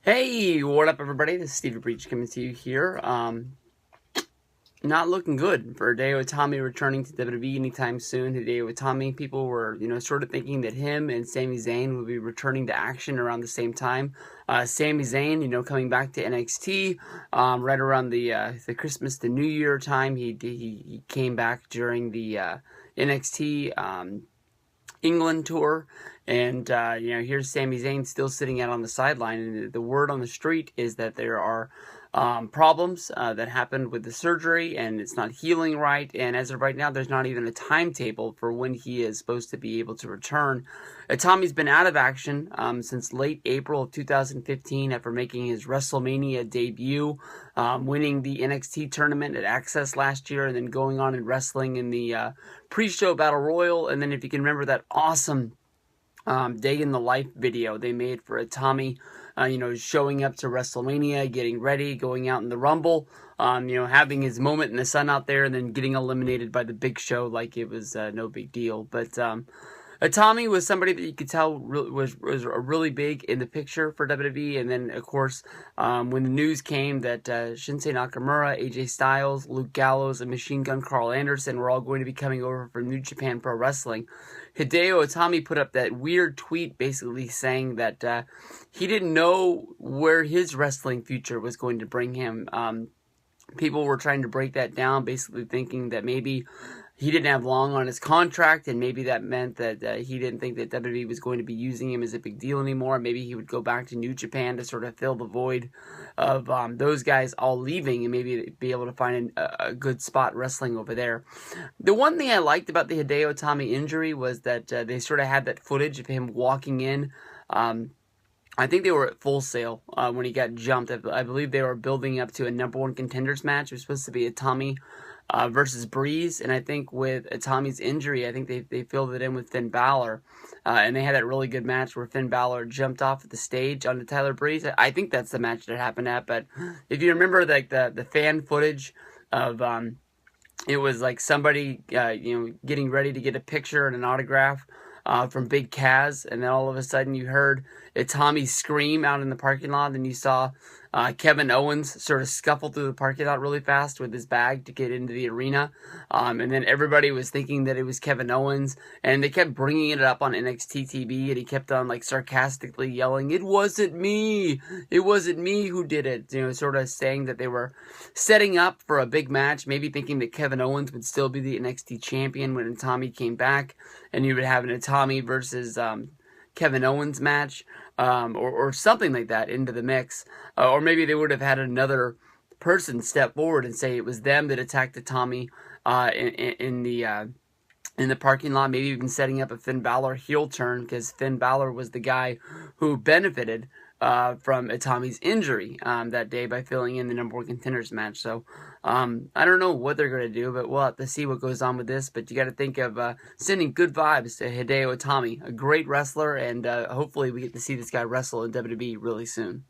Hey, what up, everybody? This is Stevie Breach coming to you here. Not looking good for Hideo Itami returning to WWE anytime soon. Hideo Itami, people were, sort of thinking that him and Sami Zayn would be returning to action around the same time. Sami Zayn, coming back to NXT, right around the Christmas to New Year time. He came back during the NXT England tour, and here's Sami Zayn still sitting out on the sideline, and the word on the street is that there are problems that happened with the surgery, and it's not healing right, and as of right now, there's not even a timetable for when he is supposed to be able to return. Tommy's been out of action since late April of 2015 after making his WrestleMania debut, winning the NXT tournament at Access last year, and then going on and wrestling in the pre-show Battle Royal. And then if you can remember that awesome day in the life video they made for Itami, showing up to WrestleMania, getting ready, going out in the Rumble, having his moment in the sun out there, and then getting eliminated by the Big Show like it was no big deal. But Itami was somebody that you could tell was really big in the picture for WWE. And then, of course, when the news came that Shinsuke Nakamura, AJ Styles, Luke Gallows, and Machine Gun Carl Anderson were all going to be coming over from New Japan Pro Wrestling, Hideo Itami put up that weird tweet basically saying that he didn't know where his wrestling future was going to bring him. People were trying to break that down, basically thinking that maybe he didn't have long on his contract, and maybe that meant that he didn't think that WWE was going to be using him as a big deal anymore. Maybe he would go back to New Japan to sort of fill the void of those guys all leaving, and maybe be able to find a good spot wrestling over there. The one thing I liked about the Hideo Itami injury was that they sort of had that footage of him walking in. I think they were at Full Sail when he got jumped. I believe they were building up to a number one contenders match. It was supposed to be Itami versus Breeze, and I think with Itami's injury, I think they filled it in with Finn Balor, and they had that really good match where Finn Balor jumped off the stage onto Tyler Breeze. I think that's the match that happened at, but if you remember like the fan footage of it was like somebody getting ready to get a picture and an autograph from Big Kaz, and then all of a sudden you heard Itami scream out in the parking lot, and you saw Kevin Owens sort of scuffle through the parking lot really fast with his bag to get into the arena, and then everybody was thinking that it was Kevin Owens, and they kept bringing it up on NXT TV, and he kept on like sarcastically yelling, "It wasn't me! It wasn't me who did it!" Sort of saying that they were setting up for a big match, maybe thinking that Kevin Owens would still be the NXT champion when Itami came back, and you would have an Itami versus Kevin Owens match, or something like that into the mix. Or maybe they would have had another person step forward and say it was them that attacked Itami in the parking lot, maybe even setting up a Finn Balor heel turn, because Finn Balor was the guy who benefited from Itami's injury that day by filling in the number one contenders match. So I don't know what they're going to do, but we'll have to see what goes on with this. But you got to think of sending good vibes to Hideo Itami, a great wrestler, and hopefully we get to see this guy wrestle in WWE really soon.